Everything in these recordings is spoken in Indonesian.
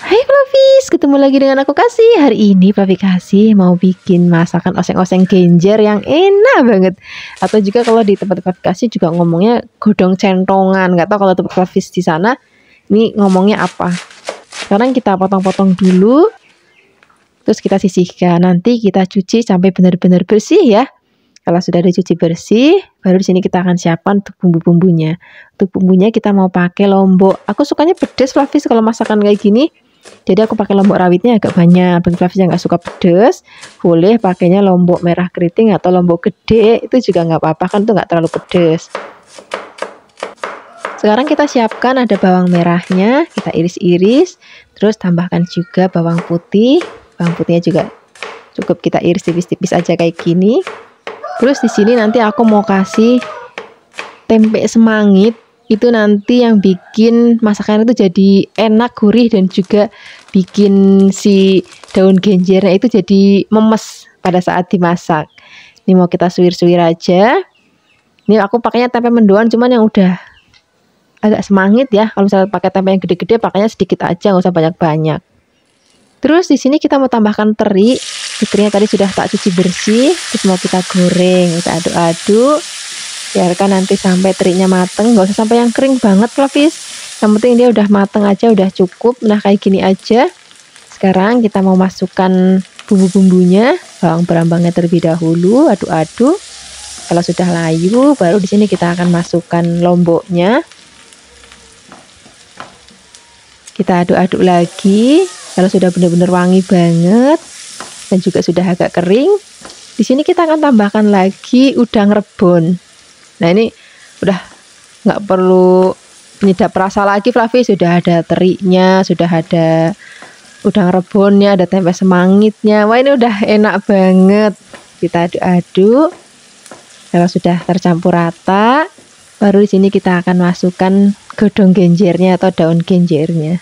Hai Flavis, ketemu lagi dengan aku Kasih. Hari ini Flavi Kasih mau bikin masakan oseng-oseng genjer yang enak banget. Atau juga kalau di tempat Flavi Kasih juga ngomongnya godong centongan. Gak tahu kalau tempat Flavis di sana ini ngomongnya apa. Sekarang kita potong-potong dulu, terus kita sisihkan. Nanti kita cuci sampai benar-benar bersih ya. Kalau sudah dicuci bersih, baru di sini kita akan siapkan untuk bumbu-bumbunya. Untuk bumbunya kita mau pakai lombok. Aku sukanya pedas Flavis kalau masakan kayak gini. Jadi aku pakai lombok rawitnya agak banyak. Bagi Flavis yang nggak suka pedas, boleh pakainya lombok merah keriting atau lombok gede. Itu juga nggak apa-apa kan, itu nggak terlalu pedas. Sekarang kita siapkan ada bawang merahnya, kita iris-iris. Terus tambahkan juga bawang putih. Bawang putihnya juga cukup kita iris tipis-tipis aja kayak gini. Terus di sini nanti aku mau kasih tempe semangit. Itu nanti yang bikin masakan itu jadi enak, gurih, dan juga bikin si daun genjernya itu jadi memes pada saat dimasak. Ini mau kita suwir-suwir aja. Ini aku pakainya tempe mendoan, cuman yang udah agak semangit ya. Kalau misalnya pakai tempe yang gede-gede, pakainya sedikit aja, nggak usah banyak-banyak. Terus di sini kita mau tambahkan teri. Terinya tadi sudah tak cuci bersih, terus mau kita goreng, kita aduk-aduk. Biarkan nanti sampai terinya mateng, nggak usah sampai yang kering banget Flavis. Yang penting dia udah mateng aja, udah cukup. Nah kayak gini aja. Sekarang kita mau masukkan bumbu-bumbunya, bawang berambangnya terlebih dahulu, aduk-aduk. Kalau sudah layu, baru di sini kita akan masukkan lomboknya. Kita aduk-aduk lagi. Kalau sudah benar-benar wangi banget dan juga sudah agak kering, di sini kita akan tambahkan lagi udang rebon. Nah ini udah nggak perlu penyedap rasa lagi Flavis, sudah ada terinya, sudah ada udang rebonnya, ada tempe semangitnya. Wah ini udah enak banget. Kita aduk-aduk. Kalau sudah tercampur rata, baru di sini kita akan masukkan godong genjernya atau daun genjernya.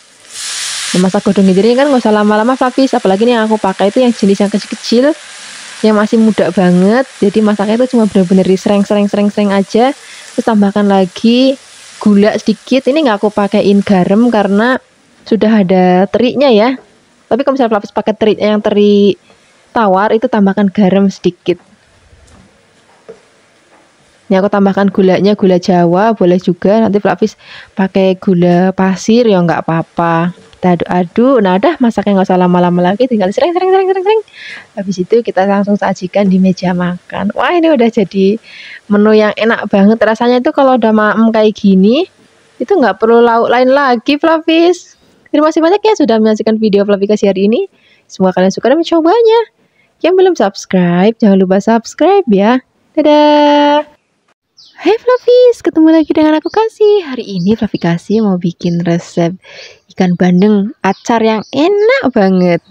Memasak godong genjer ini kan nggak usah lama-lama Flavis, apalagi nih yang aku pakai itu yang jenis yang kecil-kecil, yang masih muda banget. Jadi masaknya itu cuma benar-benar sereng aja. Terus tambahkan lagi gula sedikit. Ini nggak aku pakaiin garam karena sudah ada terinya ya. Tapi kalau misalnya Flavis pakai teri yang teri tawar, itu tambahkan garam sedikit. Ini aku tambahkan gulanya, gula Jawa boleh juga. Nanti Flavis pakai gula pasir ya nggak apa-apa. Kita aduk-aduk. Nah udah masaknya nggak usah lama-lama lagi, tinggal sering. Habis itu kita langsung sajikan di meja makan. Wah ini udah jadi menu yang enak banget. Rasanya itu kalau udah maem kayak gini, itu nggak perlu lauk lain lagi Flavis. Terima kasih banyak ya sudah menyaksikan video Flavi Kasih hari ini. Semoga kalian suka dan mencobanya. Yang belum subscribe, jangan lupa subscribe ya. Dadah. Hai Flavis, ketemu lagi dengan aku Kasih. Hari ini Flavi Kasih mau bikin resep ikan bandeng acar yang enak banget.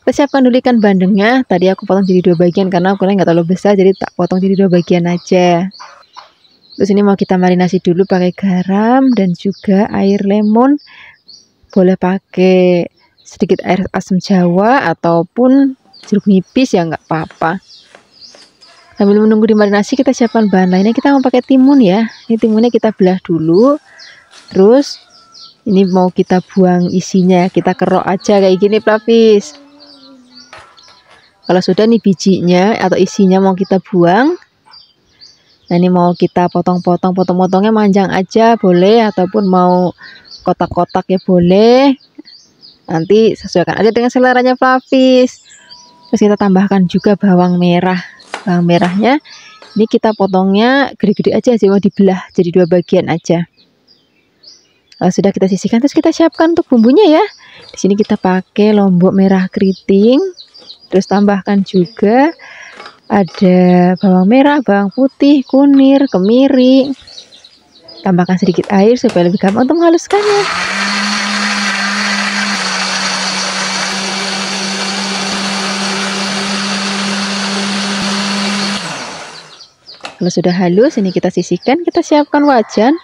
Kita siapkan dulu ikan bandengnya. Tadi aku potong jadi 2 bagian karena ukurannya nggak terlalu besar, jadi tak potong jadi 2 bagian aja. Terus ini mau kita marinasi dulu pakai garam dan juga air lemon. Boleh pakai sedikit air asam jawa ataupun jeruk nipis ya nggak apa-apa. Sambil menunggu dimarinasi, kita siapkan bahan lainnya. Kita mau pakai timun ya. Ini timunnya kita belah dulu. Terus ini mau kita buang isinya. Kita kerok aja kayak gini Flavis. Kalau sudah nih bijinya atau isinya mau kita buang. Nah ini mau kita potong-potong. Potong-potongnya manjang aja boleh, ataupun mau kotak-kotak ya boleh. Nanti sesuaikan aja dengan seleranya Flavis. Terus kita tambahkan juga bawang merah. Bawang merahnya ini kita potongnya gede-gede aja, mau dibelah jadi 2 bagian aja. Sudah kita sisihkan, terus kita siapkan untuk bumbunya ya. Di sini kita pakai lombok merah keriting, terus tambahkan juga ada bawang merah, bawang putih, kunir, kemiri. Tambahkan sedikit air supaya lebih gampang untuk menghaluskannya. Kalau sudah halus, ini kita sisihkan, kita siapkan wajan,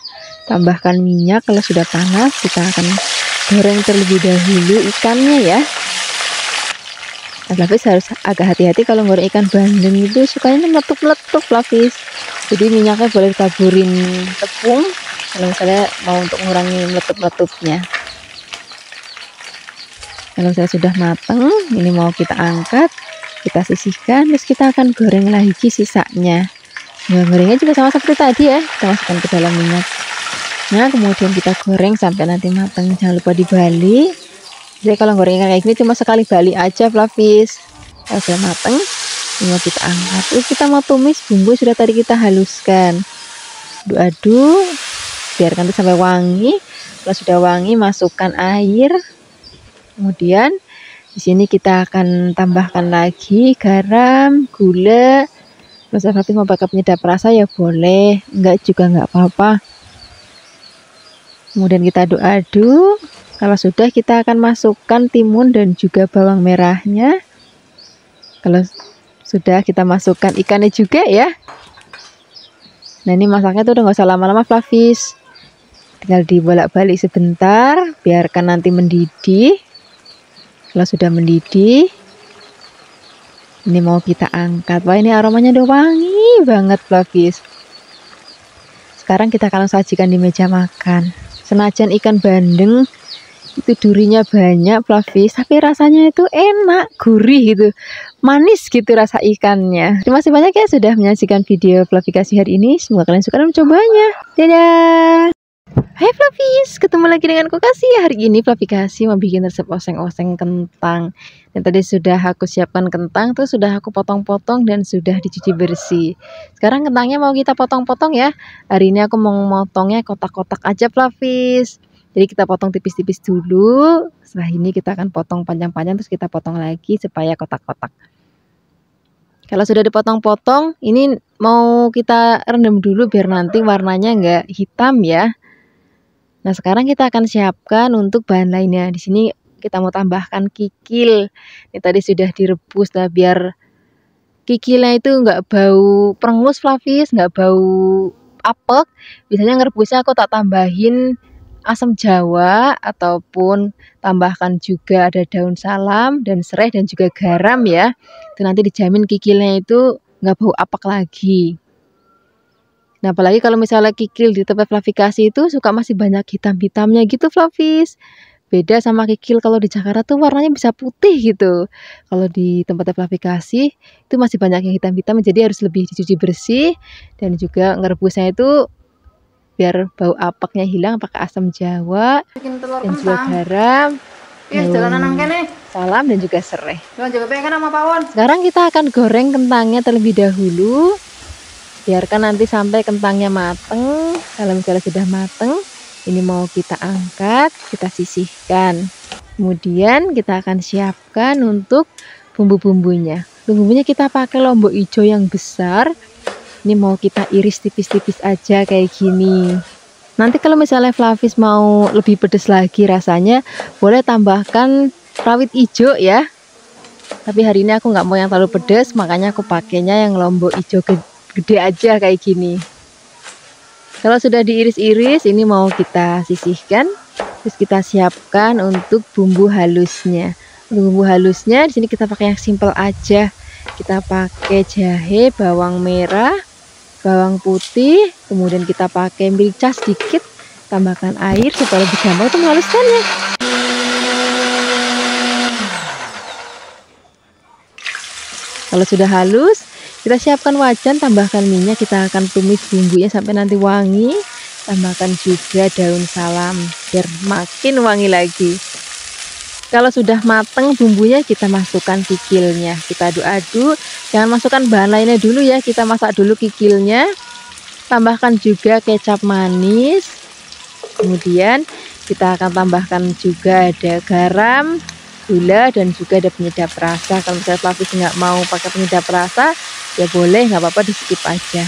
tambahkan minyak. Kalau sudah panas, kita akan goreng terlebih dahulu ikannya ya. Flavis harus agak hati-hati kalau goreng ikan bandeng itu sukanya meletup-meletup Flavis. Jadi minyaknya boleh taburin tepung kalau misalnya mau untuk mengurangi meletup-meletupnya. Kalau saya sudah matang, ini mau kita angkat, kita sisihkan, terus kita akan goreng lagi sisanya. Nah, gorengnya juga sama seperti tadi ya, kita masukkan ke dalam minyak. Nah, kemudian kita goreng sampai nanti matang, jangan lupa dibalik. Jadi kalau gorengnya kayak gini cuma sekali balik aja, Flavis. Kalau sudah matang, ini mau kita angkat. Terus kita mau tumis bumbu sudah tadi kita haluskan. Aduk-aduk, biarkan itu sampai wangi. Kalau sudah wangi, masukkan air. Kemudian di sini kita akan tambahkan lagi garam, gula. Kalau Flavis mau pakai penyedap rasa ya boleh, enggak juga enggak apa-apa. Kemudian kita aduk-aduk. Kalau sudah, kita akan masukkan timun dan juga bawang merahnya. Kalau sudah, kita masukkan ikannya juga ya. Nah, ini masaknya tuh udah nggak usah lama-lama, Flavis. Tinggal dibolak-balik sebentar, biarkan nanti mendidih. Kalau sudah mendidih, ini mau kita angkat. Wah, ini aromanya udah wangi banget, Flavis. Sekarang kita akan sajikan di meja makan. Senajan ikan bandeng itu durinya banyak, Flavis, tapi rasanya itu enak, gurih gitu, manis gitu rasa ikannya. Terima kasih banyak ya sudah menyaksikan video Flavikasi hari ini. Semoga kalian suka dan mencobanya. Dadah. Hai Flavis, ketemu lagi dengan Kokasi. Hari ini Flavikasi mau bikin resep oseng-oseng kentang. Dan tadi sudah aku siapkan kentang, terus sudah aku potong-potong dan sudah dicuci bersih. Sekarang kentangnya mau kita potong-potong ya. Hari ini aku mau motongnya kotak-kotak aja, Flavis. Jadi kita potong tipis-tipis dulu. Setelah ini kita akan potong panjang-panjang, terus kita potong lagi supaya kotak-kotak. Kalau sudah dipotong-potong, ini mau kita rendam dulu biar nanti warnanya nggak hitam ya. Nah, sekarang kita akan siapkan untuk bahan lainnya. Di sini kita mau tambahkan kikil. Ini tadi sudah direbus, nah biar kikilnya itu nggak bau perengus, Flavis, nggak bau apek. Biasanya ngerebusnya aku tak tambahin asam jawa ataupun tambahkan juga ada daun salam dan serai dan juga garam ya. Itu nanti dijamin kikilnya itu nggak bau apek lagi. Nah, apalagi kalau misalnya kikil di tempat Flavikasi itu suka masih banyak hitam-hitamnya gitu, Flavis. Beda sama kikil kalau di Jakarta tuh warnanya bisa putih gitu. Kalau di tempat Flavikasi itu masih banyak yang hitam-hitam, jadi harus lebih dicuci bersih. Dan juga ngerebusnya itu biar bau apeknya hilang pakai asam jawa dan juga garam, salam dan juga serai. Sekarang kita akan goreng kentangnya terlebih dahulu. Biarkan nanti sampai kentangnya mateng. Kalau misalnya sudah mateng, ini mau kita angkat, kita sisihkan. Kemudian kita akan siapkan untuk bumbu-bumbunya. Bumbunya kita pakai lombok hijau yang besar. Ini mau kita iris tipis-tipis aja kayak gini. Nanti kalau misalnya Flavis mau lebih pedas lagi rasanya, boleh tambahkan rawit hijau ya. Tapi hari ini aku nggak mau yang terlalu pedas, makanya aku pakainya yang lombok hijau gede aja kayak gini. Kalau sudah diiris-iris, ini mau kita sisihkan, terus kita siapkan untuk bumbu halusnya. Untuk bumbu halusnya di sini kita pakai yang simple aja. Kita pakai jahe, bawang merah, bawang putih, kemudian kita pakai merica sedikit, tambahkan air supaya lebih gampang untuk menghaluskannya. Kalau sudah halus, kita siapkan wajan, tambahkan minyak, kita akan tumis bumbunya sampai nanti wangi. Tambahkan juga daun salam biar makin wangi lagi. Kalau sudah mateng bumbunya, kita masukkan kikilnya. Kita aduk-aduk, jangan masukkan bahan lainnya dulu ya, kita masak dulu kikilnya. Tambahkan juga kecap manis. Kemudian kita akan tambahkan juga ada garam, gula dan juga ada penyedap rasa. Kalau misalnya Flavis nggak mau pakai penyedap rasa, ya boleh, nggak apa-apa, di skip aja.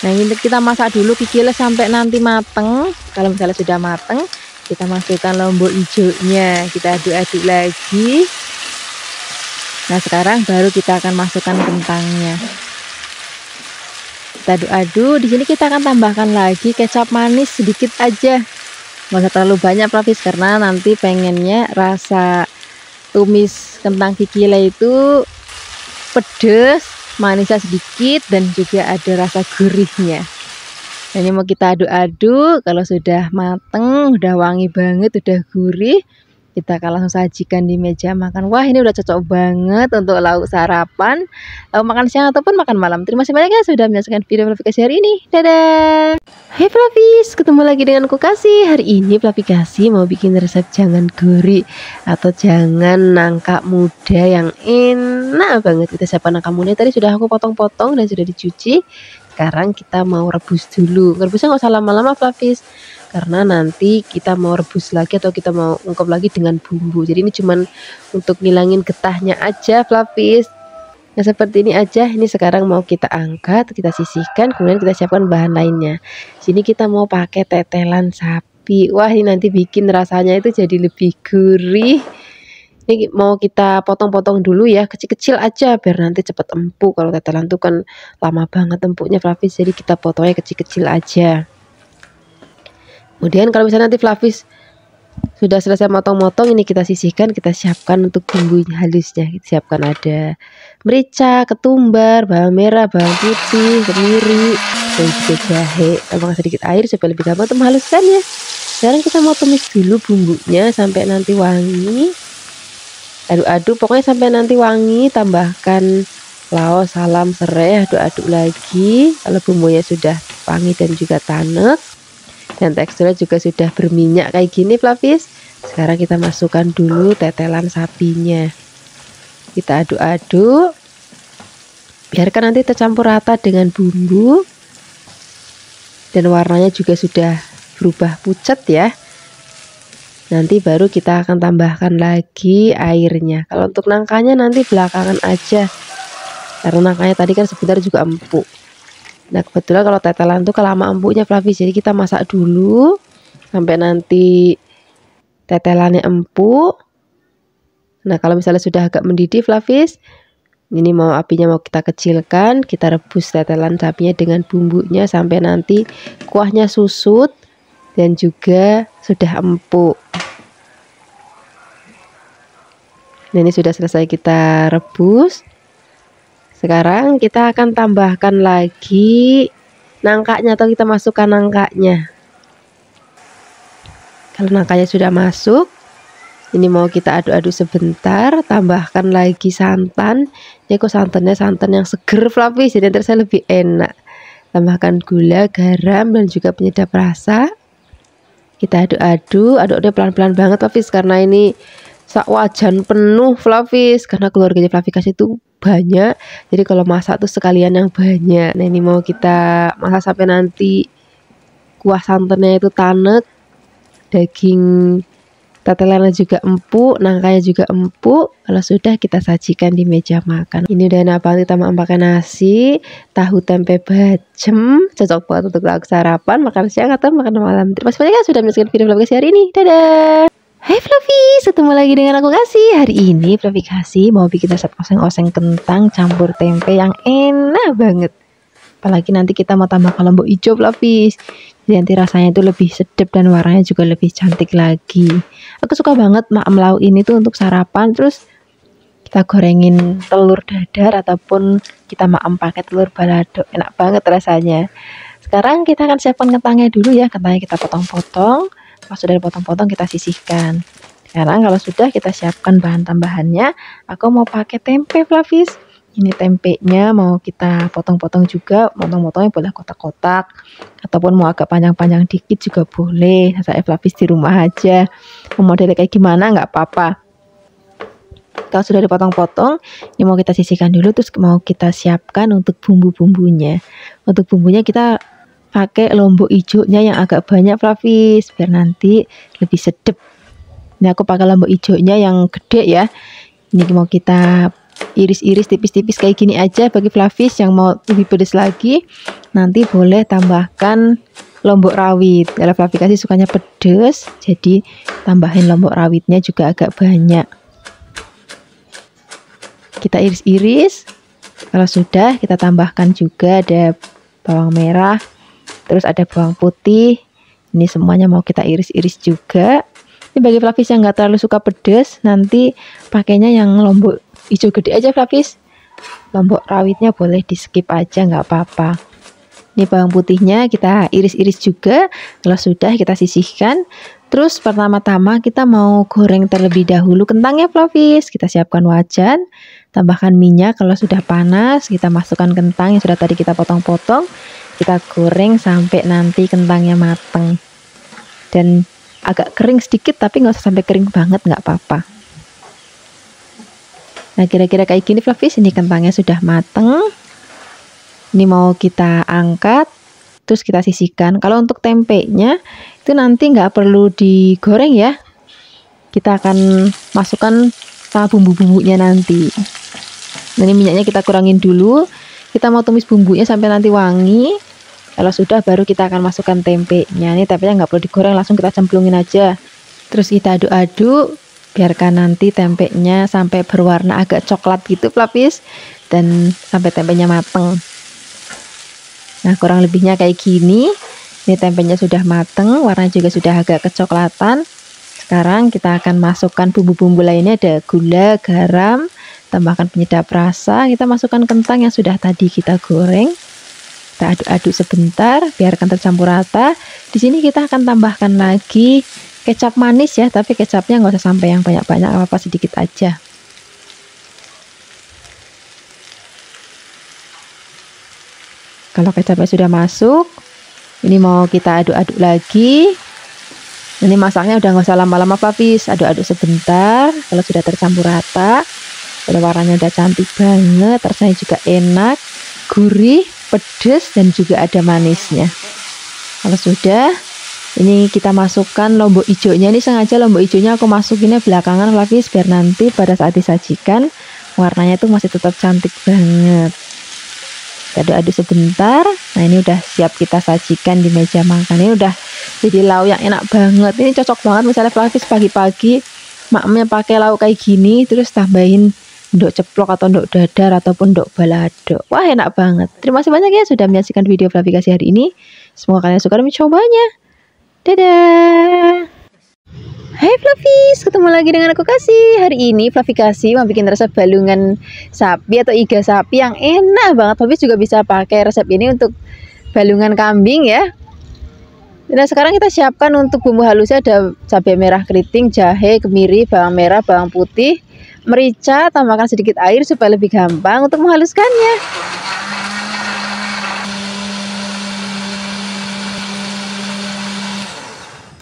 Nah, ini kita masak dulu kikilnya sampai nanti mateng. Kalau misalnya sudah mateng, kita masukkan lombok hijaunya, kita aduk-aduk lagi. Nah, sekarang baru kita akan masukkan kentangnya. Kita aduk-aduk. Di sini kita akan tambahkan lagi kecap manis sedikit aja. Nggak usah terlalu banyak, Flavis, karena nanti pengennya rasa tumis kentang kikilnya itu pedas, manisnya sedikit, dan juga ada rasa gurihnya. Nah, ini mau kita aduk-aduk. Kalau sudah mateng, udah wangi banget, udah gurih, Kita akan langsung sajikan di meja makan. Wah, ini udah cocok banget untuk lauk sarapan, lauk makan siang ataupun makan malam. Terima kasih banyak ya sudah menyaksikan video Flavikasi hari ini. Dadah. Hai Flavis, ketemu lagi dengan Kasih. Hari ini Flavikasi mau bikin resep jangan gori atau jangan nangka muda yang enak banget. Kita siapkan nangka muda tadi sudah aku potong-potong dan sudah dicuci. Sekarang kita mau rebus dulu. Rebusnya nggak usah lama-lama Flavis, karena nanti kita mau rebus lagi atau kita mau ungkep lagi dengan bumbu. Jadi ini cuman untuk ngilangin getahnya aja Flavis. Nah seperti ini aja. Ini sekarang mau kita angkat, kita sisihkan, kemudian kita siapkan bahan lainnya. Sini kita mau pakai tetelan sapi. Wah, ini nanti bikin rasanya itu jadi lebih gurih. Ini mau kita potong-potong dulu ya, kecil-kecil aja biar nanti cepet empuk. Kalau tetelan tuh kan lama banget empuknya Flavis, jadi kita potongnya kecil-kecil aja. Kemudian kalau misalnya nanti Flavis sudah selesai motong-motong, ini kita sisihkan, kita siapkan untuk bumbu halusnya. Kita siapkan ada merica, ketumbar, bawang merah, bawang putih, kemiri, dan juga jahe. Tambahkan sedikit air supaya lebih gampang untuk menghaluskannya. Sekarang kita mau tumis dulu bumbunya sampai nanti wangi. Aduk-aduk pokoknya sampai nanti wangi. Tambahkan laos, salam, serai, aduk-aduk lagi. Kalau bumbunya sudah wangi dan juga tanek dan teksturnya juga sudah berminyak kayak gini Flavis, sekarang kita masukkan dulu tetelan sapinya. Kita aduk-aduk, biarkan nanti tercampur rata dengan bumbu dan warnanya juga sudah berubah pucat ya. Nanti baru kita akan tambahkan lagi airnya. Kalau untuk nangkanya nanti belakangan aja, karena nangkanya tadi kan sebentar juga empuk. Nah kebetulan kalau tetelan itu kelamaan empuknya Flavis, jadi kita masak dulu sampai nanti tetelannya empuk. Nah kalau misalnya sudah agak mendidih Flavis, ini mau apinya mau kita kecilkan, kita rebus tetelan sapinya dengan bumbunya sampai nanti kuahnya susut dan juga sudah empuk. Nah ini sudah selesai kita rebus. Sekarang kita akan tambahkan lagi nangkanya atau kita masukkan nangkanya. Kalau nangkanya sudah masuk, ini mau kita aduk-aduk sebentar. Tambahkan lagi santan. Ini kok santannya santan yang seger Flavis, jadi nanti saya lebih enak. Tambahkan gula, garam, dan juga penyedap rasa. Kita aduk-aduk, aduknya pelan-pelan banget Flavis, karena ini sak wajan penuh Flavis, karena keluarganya Flavikasi itu banyak, jadi kalau masak tuh sekalian yang banyak. Nah ini mau kita masak sampai nanti kuah santannya itu tanek, daging tetelannya juga empuk, nangkanya juga empuk. Kalau sudah kita sajikan di meja makan. Ini udah enak banget, kita makan pakai nasi, tahu tempe bacem, cocok banget untuk lauk sarapan, makan siang atau makan malam. Terima kasih banyak ya sudah menyaksikan video Flavikasi hari ini. Dadah. Hai Flavis, ketemu lagi dengan Kasih. Hari ini Flavikasi mau bikin resep oseng-oseng kentang campur tempe yang enak banget. Apalagi nanti kita mau tambahkan lombok hijau Flavis, jadi nanti rasanya itu lebih sedap dan warnanya juga lebih cantik lagi. Aku suka banget maem lauk ini tuh untuk sarapan. Terus kita gorengin telur dadar ataupun kita maem pakai telur balado, enak banget rasanya. Sekarang kita akan siapkan kentangnya dulu ya. Kentangnya kita potong-potong. Pas sudah dipotong-potong kita sisihkan. Sekarang kalau sudah kita siapkan bahan tambahannya. Aku mau pakai tempe Flavis. Ini tempenya mau kita potong-potong juga. Potong-potongnya boleh kotak-kotak ataupun mau agak panjang-panjang dikit juga boleh. Saya Flavis di rumah aja. Mau modelnya kayak gimana nggak apa-apa. Kalau sudah dipotong-potong, ini mau kita sisihkan dulu. Terus mau kita siapkan untuk bumbu-bumbunya. Untuk bumbunya kita pakai lombok hijaunya yang agak banyak Flavis, biar nanti lebih sedap. Ini aku pakai lombok hijaunya yang gede ya. Ini mau kita iris-iris tipis-tipis kayak gini aja. Bagi Flavis yang mau lebih pedas lagi, nanti boleh tambahkan lombok rawit. Kalau Flavikasi sukanya pedas, jadi tambahin lombok rawitnya juga agak banyak. Kita iris-iris. Kalau sudah, kita tambahkan juga ada bawang merah, terus ada bawang putih. Ini semuanya mau kita iris-iris juga. Ini bagi Flavis yang nggak terlalu suka pedas, nanti pakainya yang lombok hijau gede aja Flavis. Lombok rawitnya boleh di skip aja, nggak apa-apa. Ini bawang putihnya kita iris-iris juga. Kalau sudah kita sisihkan. Terus pertama-tama kita mau goreng terlebih dahulu kentangnya Fluffy. Kita siapkan wajan, tambahkan minyak. Kalau sudah panas kita masukkan kentang yang sudah tadi kita potong-potong. Kita goreng sampai nanti kentangnya mateng. Dan agak kering sedikit tapi nggak usah sampai kering banget, nggak apa-apa. Nah kira-kira kayak gini Fluffy. Ini kentangnya sudah mateng. Ini mau kita angkat, terus kita sisihkan. Kalau untuk tempenya itu nanti nggak perlu digoreng ya. Kita akan masukkan sama bumbu-bumbunya nanti. Nah, ini minyaknya kita kurangin dulu. Kita mau tumis bumbunya sampai nanti wangi. Kalau sudah baru kita akan masukkan tempenya. Ini tempenya nggak perlu digoreng, langsung kita cemplungin aja. Terus kita aduk-aduk, biarkan nanti tempenya sampai berwarna agak coklat gitu Fluffy. Dan sampai tempenya mateng. Nah kurang lebihnya kayak gini. Ini tempenya sudah mateng, warna juga sudah agak kecoklatan. Sekarang kita akan masukkan bumbu-bumbu lainnya, ada gula, garam, tambahkan penyedap rasa. Kita masukkan kentang yang sudah tadi kita goreng. Kita aduk-aduk sebentar, biarkan tercampur rata. Di sini kita akan tambahkan lagi kecap manis ya, tapi kecapnya nggak usah sampai yang banyak-banyak, apa-apa sedikit aja. Kalau kecapnya sudah masuk, ini mau kita aduk-aduk lagi. Ini masaknya udah nggak usah lama-lama Fluffy, aduk-aduk sebentar. Kalau sudah tercampur rata, kalau warnanya udah cantik banget, rasanya juga enak, gurih, pedas, dan juga ada manisnya. Kalau sudah, ini kita masukkan lombok hijaunya. Ini sengaja lombok hijaunya aku masukinnya belakangan Fluffy, biar nanti pada saat disajikan warnanya tuh masih tetap cantik banget. Aduk-aduk sebentar. Nah ini udah siap kita sajikan di meja makan. Ini udah jadi lauk yang enak banget. Ini cocok banget misalnya Fluffy pagi-pagi maknya pakai lauk kayak gini, terus tambahin ndok ceplok atau ndok dadar ataupun ndok balado. Wah enak banget. Terima kasih banyak ya sudah menyaksikan video Fluffy hari ini. Semoga kalian suka dan mencobanya. Dadah. Hai Fluffy, ketemu lagi dengan aku Kasih. Hari ini Fluffy mau bikin resep balungan sapi atau iga sapi yang enak banget. Fluffy juga bisa pakai resep ini untuk balungan kambing ya. Nah sekarang kita siapkan untuk bumbu halusnya, ada cabai merah keriting, jahe, kemiri, bawang merah, bawang putih, merica, tambahkan sedikit air supaya lebih gampang untuk menghaluskannya.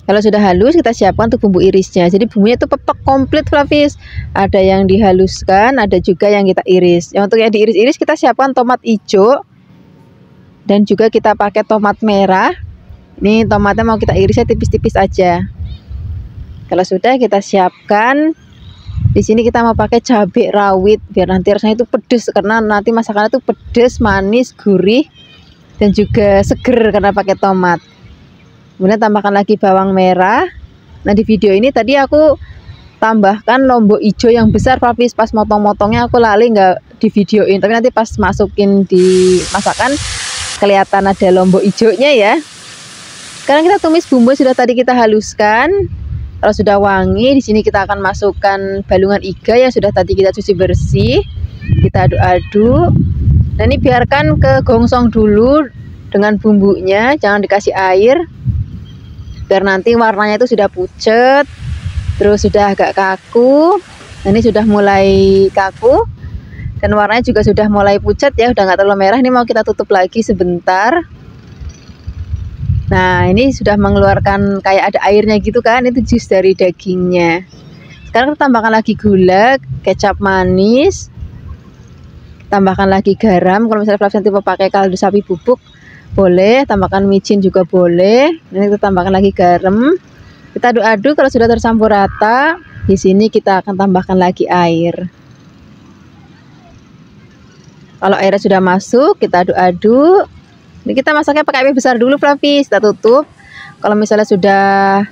Kalau sudah halus kita siapkan untuk bumbu irisnya. Jadi bumbunya itu pepek komplit Fluffy. Ada yang dihaluskan, ada juga yang kita iris. Yang untuk yang diiris-iris kita siapkan tomat hijau. Dan juga kita pakai tomat merah. Ini tomatnya mau kita irisnya tipis-tipis aja. Kalau sudah kita siapkan. Di sini kita mau pakai cabai rawit biar nanti rasanya itu pedas, karena nanti masakannya itu pedas, manis, gurih dan juga seger karena pakai tomat. Kemudian tambahkan lagi bawang merah. Nah di video ini tadi aku tambahkan lombok hijau yang besar Fluffy. Pas motong-motongnya aku lali nggak di videoin, tapi nanti pas masukin di masakan kelihatan ada lombok hijaunya ya. Sekarang kita tumis bumbu sudah tadi kita haluskan. Kalau sudah wangi, di sini kita akan masukkan balungan iga yang sudah tadi kita cuci bersih. Kita aduk-aduk. Nah ini biarkan kegongsong dulu dengan bumbunya, jangan dikasih air. Biar nanti warnanya itu sudah pucat, terus sudah agak kaku. Nah, ini sudah mulai kaku dan warnanya juga sudah mulai pucat ya, udah nggak terlalu merah. Ini mau kita tutup lagi sebentar. Nah ini sudah mengeluarkan kayak ada airnya gitu kan, itu jus dari dagingnya. Sekarang kita tambahkan lagi gula, kecap manis, tambahkan lagi garam. Kalau misalnya Fluffy nanti mau pakai kaldu sapi bubuk boleh, tambahkan micin juga boleh. Ini kita tambahkan lagi garam. Kita aduk-aduk. Kalau sudah tercampur rata, di sini kita akan tambahkan lagi air. Kalau airnya sudah masuk, kita aduk-aduk. Ini kita masaknya pakai api besar dulu Fluffy. Kita tutup. Kalau misalnya sudah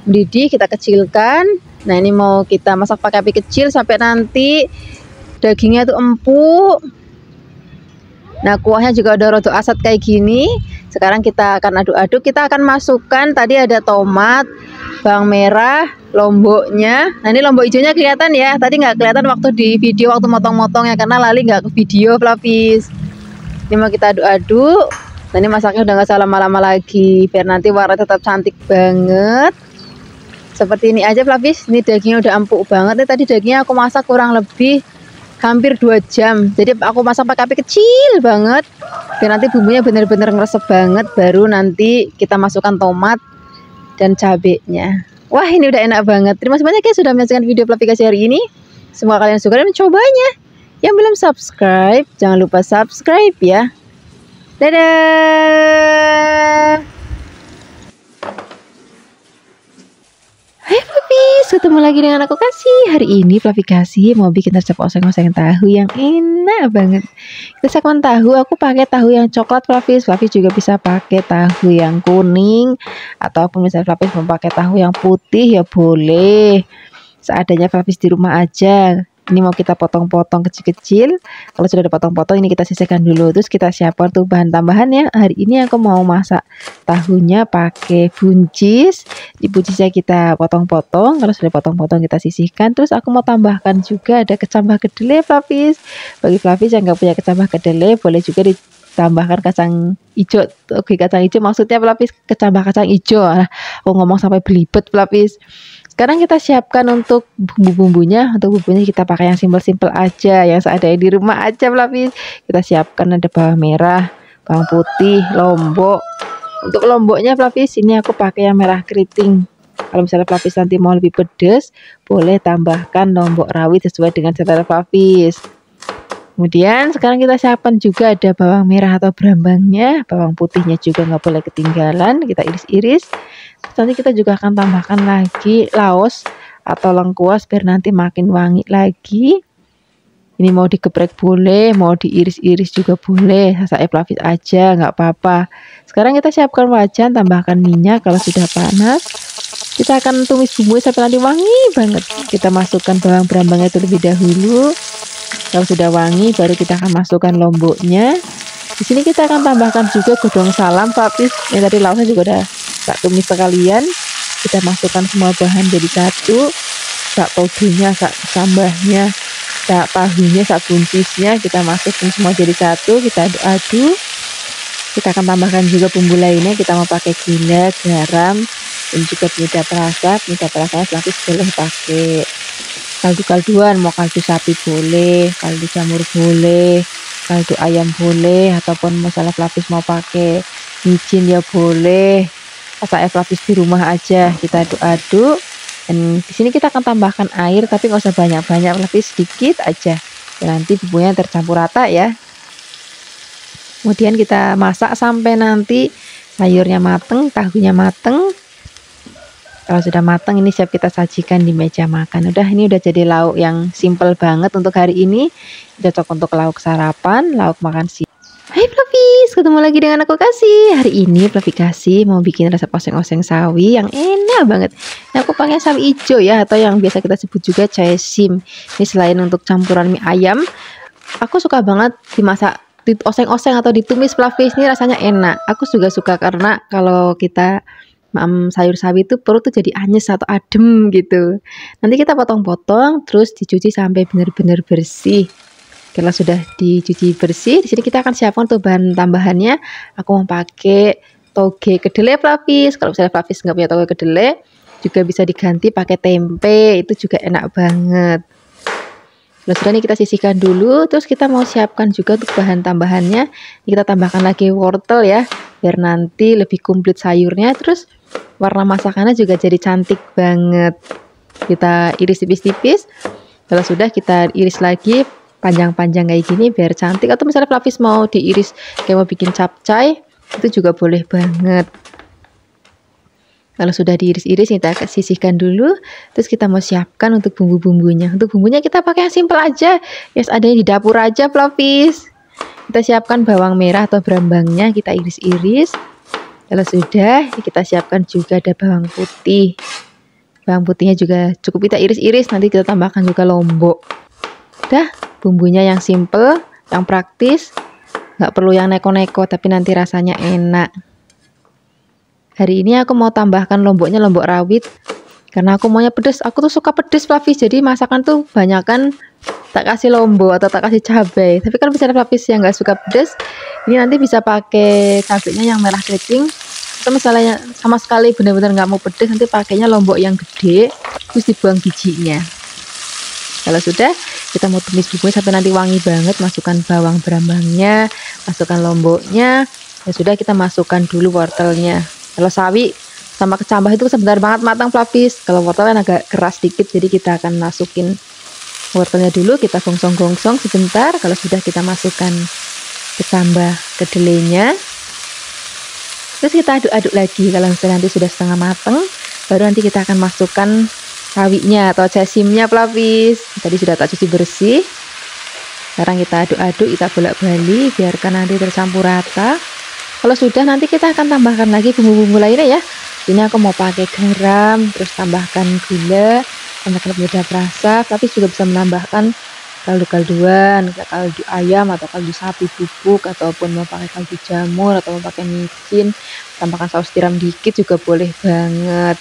mendidih, kita kecilkan. Nah ini mau kita masak pakai api kecil sampai nanti dagingnya itu empuk. Nah kuahnya juga udah rada asat kayak gini. Sekarang kita akan aduk-aduk. Kita akan masukkan tadi ada tomat, bawang merah, lomboknya. Nah ini lombok hijaunya kelihatan ya. Tadi nggak kelihatan waktu di video, waktu motong-motongnya karena lali nggak ke video Fluffy. Ini mau kita aduk-aduk. Nah ini masaknya udah nggak usah lama-lama lagi, biar nanti warnanya tetap cantik banget. Seperti ini aja Flavis. Ini dagingnya udah empuk banget nih. Tadi dagingnya aku masak kurang lebih hampir 2 jam. Jadi aku masak pakai api kecil banget, biar nanti bumbunya bener-bener ngeresep banget. Baru nanti kita masukkan tomat dan cabenya. Wah ini udah enak banget. Terima kasih banyak ya sudah menyaksikan video aplikasi hari ini. Semoga kalian suka dan mencobanya. Yang belum subscribe, jangan lupa subscribe ya. Dadah. Hai Flavis, ketemu lagi dengan aku Kasih. Hari ini Flavikasi mau bikin resep oseng-oseng tahu yang enak banget. Kita segmen tahu, aku pakai tahu yang coklat Flavis. Flavis juga bisa pakai tahu yang kuning, ataupun misalnya Flavis mau pakai tahu yang putih ya boleh. Seadanya Flavis di rumah aja. Ini mau kita potong-potong kecil-kecil. Kalau sudah dipotong-potong ini kita sisihkan dulu. Terus kita siapkan tuh bahan tambahannya. Hari ini aku mau masak tahunya pakai buncis. Di buncisnya kita potong-potong. Kalau sudah potong-potong kita sisihkan. Terus aku mau tambahkan juga ada kecambah kedelai Flavis. Bagi Flavis yang nggak punya kecambah kedelai boleh juga ditambahkan kacang hijau. Oke, kacang hijau maksudnya Flavis kecambah kacang hijau. Nah, aku ngomong sampai belibet Flavis. Sekarang kita siapkan untuk bumbu-bumbunya. Untuk bumbunya kita pakai yang simpel-simpel aja, yang seadanya di rumah aja Flavis. Kita siapkan ada bawang merah, bawang putih, lombok. Untuk lomboknya Flavis ini aku pakai yang merah keriting. Kalau misalnya Flavis nanti mau lebih pedas, boleh tambahkan lombok rawit sesuai dengan selera Flavis. Kemudian sekarang kita siapkan juga ada bawang merah atau brambangnya, bawang putihnya juga nggak boleh ketinggalan, kita iris-iris. Nanti kita juga akan tambahkan lagi laos atau lengkuas biar nanti makin wangi lagi. Ini mau digeprek boleh, mau diiris-iris juga boleh, saya Flavis aja nggak apa-apa. Sekarang kita siapkan wajan, tambahkan minyak. Kalau sudah panas, kita akan tumis bumbu sampai nanti wangi banget. Kita masukkan bawang brambangnya itu lebih dahulu. Kalau sudah wangi, baru kita akan masukkan lomboknya. Di sini kita akan tambahkan juga godong salam Flavis. Ini tadi lauknya juga udah tak tumis sekalian. Kita masukkan semua bahan jadi satu. Sak togenya, sak sambahnya, sak tahunya, sak buncisnya kita masukin semua jadi satu. Kita aduk-aduk. Kita akan tambahkan juga bumbu lainnya. Kita mau pakai gula, garam, dan juga penyedap rasa. Penyedap rasanya Flavis boleh pakai kaldu-kalduan, mau kaldu sapi boleh, kaldu jamur boleh, kaldu ayam boleh, ataupun misalnya Flavis mau pakai micin ya boleh. Asal Flavis di rumah aja. Kita aduk-aduk. Dan di sini kita akan tambahkan air, tapi nggak usah banyak-banyak, Flavis sedikit aja. Nanti bumbunya tercampur rata ya. Kemudian kita masak sampai nanti sayurnya mateng, tahunya mateng. Kalau sudah matang ini siap kita sajikan di meja makan. Ini udah jadi lauk yang simple banget untuk hari ini. Cocok untuk lauk sarapan, lauk makan siang. Hai Flavis, ketemu lagi dengan aku Kasih. Hari ini Flavikasi mau bikin resep oseng-oseng sawi yang enak banget. Nah, aku pakai sawi hijau ya, atau yang biasa kita sebut juga caisim. Ini selain untuk campuran mie ayam, aku suka banget dimasak di oseng-oseng atau ditumis Flavis. Ini rasanya enak. Aku juga suka karena kalau kita sayur sawi itu perut tuh jadi anyes atau adem gitu. Nanti kita potong-potong terus dicuci sampai benar-benar bersih. Kalau sudah dicuci bersih, di sini kita akan siapkan tuh bahan tambahannya. Aku mau pakai toge kedelai Flavis. Kalau misalnya Flavis nggak punya toge kedelai, juga bisa diganti pakai tempe. Itu juga enak banget. Kalau sudah nih kita sisihkan dulu, terus kita mau siapkan juga untuk bahan tambahannya. Kita tambahkan lagi wortel ya, biar nanti lebih komplit sayurnya. Terus warna masakannya juga jadi cantik banget. Kita iris tipis-tipis. Kalau sudah kita iris lagi panjang-panjang kayak gini biar cantik. Atau misalnya Flavis mau diiris kayak mau bikin capcay, itu juga boleh banget. Kalau sudah diiris-iris kita sisihkan dulu. Terus kita mau siapkan untuk bumbu-bumbunya. Untuk bumbunya kita pakai yang simple aja. Yes, ada di dapur aja Flavis. Kita siapkan bawang merah atau brambangnya, kita iris-iris. Kalau sudah, kita siapkan juga ada bawang putih. Bawang putihnya juga cukup kita iris-iris. Nanti kita tambahkan juga lombok. Udah, bumbunya yang simple, yang praktis. Nggak perlu yang neko-neko, tapi nanti rasanya enak. Hari ini aku mau tambahkan lomboknya lombok rawit. Karena aku maunya pedas. Aku tuh suka pedas Flavis. Jadi masakan tuh banyakan tak kasih lombok atau tak kasih cabai. Tapi kalau misalnya pelapis yang nggak suka pedas, ini nanti bisa pakai cabainya yang merah keriting. Atau misalnya sama sekali benar-benar nggak mau pedas, nanti pakainya lombok yang gede, terus dibuang bijinya. Kalau sudah, kita mau tumis bumbunya sampai nanti wangi banget. Masukkan bawang berambangnya, masukkan lomboknya. Ya sudah, kita masukkan dulu wortelnya. Kalau sawi sama kecambah itu sebentar banget matang pelapis. Kalau wortel kan agak keras dikit, jadi kita akan masukin wortelnya dulu. Kita gongsong-gongsong sebentar. Kalau sudah, kita masukkan kecambah kedelainya. Terus kita aduk-aduk lagi. Kalau misalnya nanti sudah setengah matang, baru nanti kita akan masukkan sawinya atau jasimnya pelapis. Tadi sudah tak cuci bersih. Sekarang kita aduk-aduk, kita bolak-balik, biarkan nanti tercampur rata. Kalau sudah, nanti kita akan tambahkan lagi bumbu-bumbu lainnya ya. Ini aku mau pakai garam, terus tambahkan gula, tambahkan penyedap rasa. Tapi juga bisa menambahkan kaldu-kalduan, kaldu ayam atau kaldu sapi bubuk, ataupun mau pakai kaldu jamur atau mau pakai micin. Tambahkan saus tiram dikit juga boleh banget.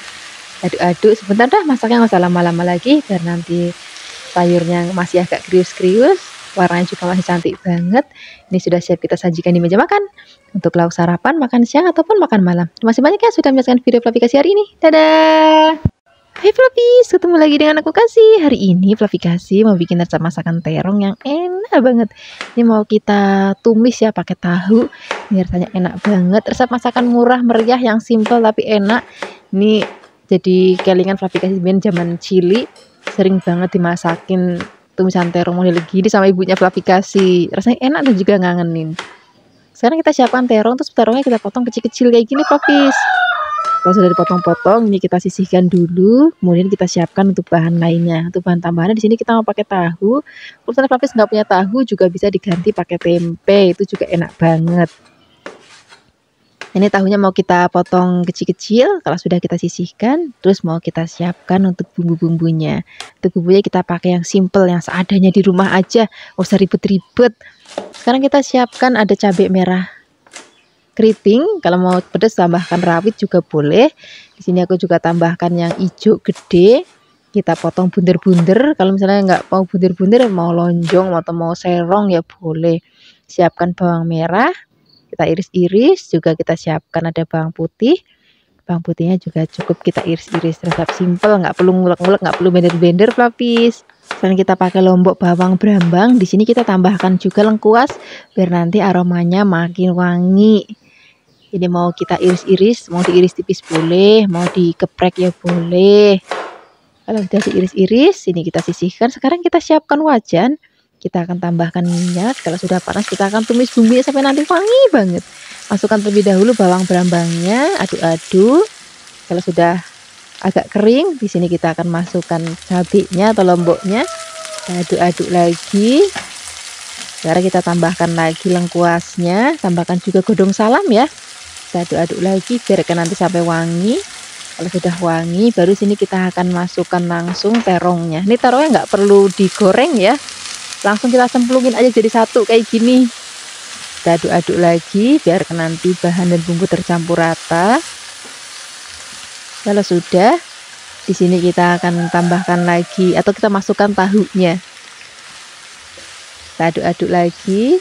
Aduk-aduk sebentar dah, masaknya nggak usah lama-lama lagi biar nanti sayurnya masih agak krius-krius, warnanya juga masih cantik banget. Ini sudah siap kita sajikan di meja makan untuk lauk sarapan, makan siang ataupun makan malam. Terima kasih banyak ya sudah menyaksikan video Flavikasi hari ini. Dadah. Hai Flapis, ketemu lagi dengan aku Kasih. Hari ini Flavikasi mau bikin resep masakan terong yang enak banget. Ini mau kita tumis ya pakai tahu. Ini rasanya enak banget. Resep masakan murah meriah yang simple tapi enak. Ini jadi kelingan Flavikasi zaman cili sering banget dimasakin tumisan terong model gini sama ibunya Flavikasi. Rasanya enak dan juga ngangenin. Sekarang kita siapkan terong, terus terongnya kita potong kecil-kecil kayak gini Flapis. Kalau sudah dipotong-potong, ini kita sisihkan dulu. Kemudian kita siapkan untuk bahan lainnya. Untuk bahan tambahannya di sini kita mau pakai tahu. Kalau misalnya Flapis nggak punya tahu juga bisa diganti pakai tempe. Itu juga enak banget. Ini tahunya mau kita potong kecil-kecil. Kalau sudah kita sisihkan, terus mau kita siapkan untuk bumbu-bumbunya. Untuk bumbunya kita pakai yang simple, yang seadanya di rumah aja, nggak usah ribet-ribet. Sekarang kita siapkan ada cabai merah keriting. Kalau mau pedas tambahkan rawit juga boleh. Di sini aku juga tambahkan yang hijau gede. Kita potong bunder-bunder. Kalau misalnya nggak mau bunder-bunder, mau lonjong atau mau serong ya boleh. Siapkan bawang merah. Kita iris-iris, juga kita siapkan ada bawang putih. Bawang putihnya juga cukup kita iris-iris, resep simple, nggak perlu ngulek-ngulek, nggak perlu blender-blender Flapis. Selain kita pakai lombok bawang berambang, di sini kita tambahkan juga lengkuas biar nanti aromanya makin wangi. Jadi mau kita iris-iris, mau diiris tipis boleh, mau dikeprek ya boleh. Kalau sudah diiris-iris, ini kita sisihkan. Sekarang kita siapkan wajan. Kita akan tambahkan minyak. Kalau sudah panas, kita akan tumis bumbunya sampai nanti wangi banget. Masukkan terlebih dahulu bawang berambangnya, aduk-aduk. Kalau sudah agak kering, di sini kita akan masukkan cabenya atau lomboknya. Kita aduk-aduk lagi. Sekarang kita tambahkan lagi lengkuasnya, tambahkan juga godong salam ya. Kita aduk-aduk lagi biarkan nanti sampai wangi. Kalau sudah wangi, baru sini kita akan masukkan langsung terongnya. Ini terongnya nggak perlu digoreng ya. Langsung kita cemplungin aja jadi satu kayak gini. Kita aduk-aduk lagi biar nanti bahan dan bumbu tercampur rata. Kalau sudah, di sini kita akan tambahkan lagi atau kita masukkan tahunya. Kita aduk-aduk lagi.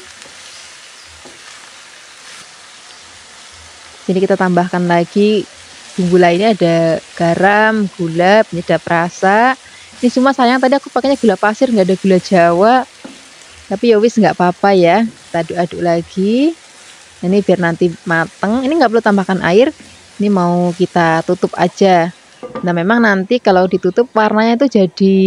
Sini kita tambahkan lagi bumbu lainnya, ada garam, gula, penyedap rasa. Ini semua sayang tadi aku pakainya gula pasir, nggak ada gula Jawa. Tapi ya wis nggak apa-apa ya. Kita aduk-aduk lagi. Ini biar nanti mateng. Ini nggak perlu tambahkan air. Ini mau kita tutup aja. Nah memang nanti kalau ditutup warnanya itu jadi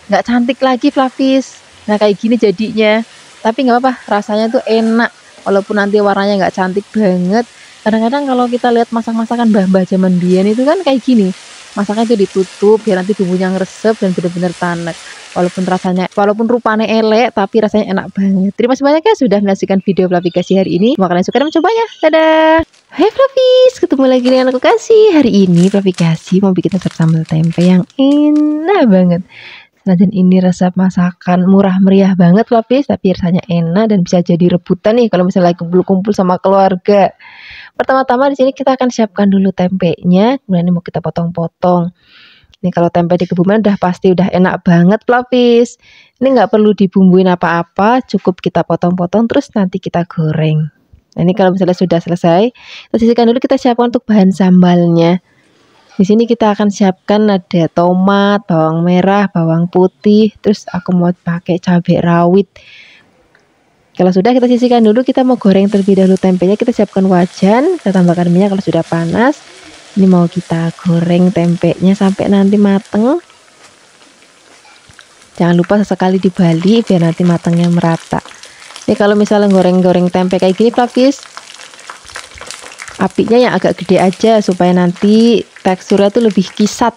nggak cantik lagi Flapis. Nah kayak gini jadinya. Tapi nggak apa-apa, rasanya tuh enak. Walaupun nanti warnanya nggak cantik banget. Kadang-kadang kalau kita lihat masak-masakan mbah-mbah zaman biyen itu kan kayak gini. Masaknya itu ditutup biar nanti bumbunya ngeresep dan benar-benar tanek. Walaupun rupanya elek tapi rasanya enak banget. Terima kasih banyak ya sudah menyaksikan video Flavikasi hari ini. Semoga kalian suka dan mencobanya. Dadah. Hai Flapis, ketemu lagi dengan aku Kasih. Hari ini Flavikasi mau bikin resep sambal tempe yang enak banget. Senajan ini resep masakan murah meriah banget Flapis, tapi rasanya enak dan bisa jadi rebutan nih kalau misalnya lagi kumpul-kumpul sama keluarga. Pertama-tama di sini kita akan siapkan dulu tempenya, kemudian ini mau kita potong-potong. Ini kalau tempe di Kebumen udah pasti udah enak banget Floppies. Ini nggak perlu dibumbuin apa-apa, cukup kita potong-potong terus nanti kita goreng. Nah, ini kalau misalnya sudah selesai, kita sisihkan dulu, kita siapkan untuk bahan sambalnya. Di sini kita akan siapkan ada tomat, bawang merah, bawang putih, terus aku mau pakai cabai rawit. Kalau sudah kita sisihkan dulu, kita mau goreng terlebih dahulu tempenya. Kita siapkan wajan, kita tambahkan minyak kalau sudah panas. Ini mau kita goreng tempenya sampai nanti mateng. Jangan lupa sesekali dibalik biar nanti matangnya merata. Ini kalau misalnya goreng-goreng tempe kayak gini Floppies, apinya yang agak gede aja supaya nanti teksturnya tuh lebih kisat.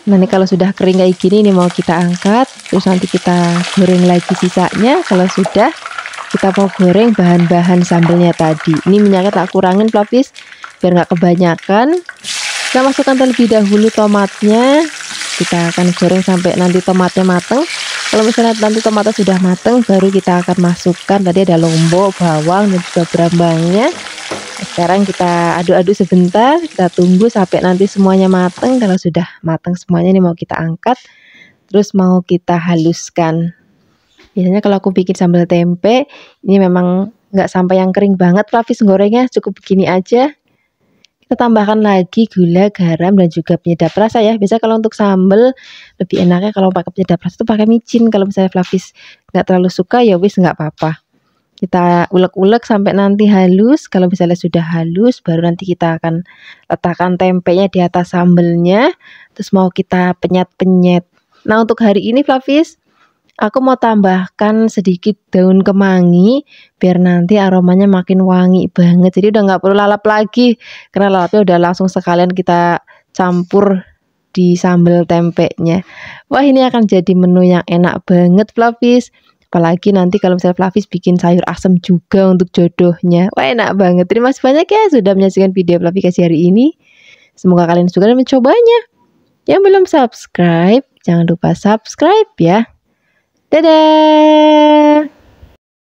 Nah ini kalau sudah kering kayak gini, ini mau kita angkat, terus nanti kita goreng lagi sisanya. Kalau sudah, kita mau goreng bahan-bahan sambelnya tadi. Ini minyaknya tak kurangin Floppies biar nggak kebanyakan. Kita masukkan terlebih dahulu tomatnya, kita akan goreng sampai nanti tomatnya mateng. Kalau misalnya nanti tomatnya sudah mateng, baru kita akan masukkan tadi ada lombok, bawang dan juga berambangnya. Sekarang kita aduk-aduk sebentar, kita tunggu sampai nanti semuanya mateng. Kalau sudah mateng semuanya, ini mau kita angkat, terus mau kita haluskan. Biasanya kalau aku bikin sambal tempe, ini memang nggak sampai yang kering banget Floppies gorengnya, cukup begini aja. Kita tambahkan lagi gula, garam, dan juga penyedap rasa ya. Biasanya kalau untuk sambal lebih enaknya kalau pakai penyedap rasa itu pakai micin. Kalau misalnya Floppies nggak terlalu suka ya wis nggak apa-apa. Kita ulek-ulek sampai nanti halus. Kalau misalnya sudah halus, baru nanti kita akan letakkan tempenya di atas sambelnya. Terus mau kita penyet-penyet. Nah untuk hari ini Floppies, aku mau tambahkan sedikit daun kemangi biar nanti aromanya makin wangi banget. Jadi udah nggak perlu lalap lagi, karena lalapnya udah langsung sekalian kita campur di sambal tempenya. Wah ini akan jadi menu yang enak banget Floppies. Apalagi nanti kalau misalnya Floppies bikin sayur asem juga untuk jodohnya. Wah enak banget. Terima kasih banyak ya sudah menyaksikan video Floppies hari ini. Semoga kalian suka dan mencobanya. Yang belum subscribe, jangan lupa subscribe ya. Dadah!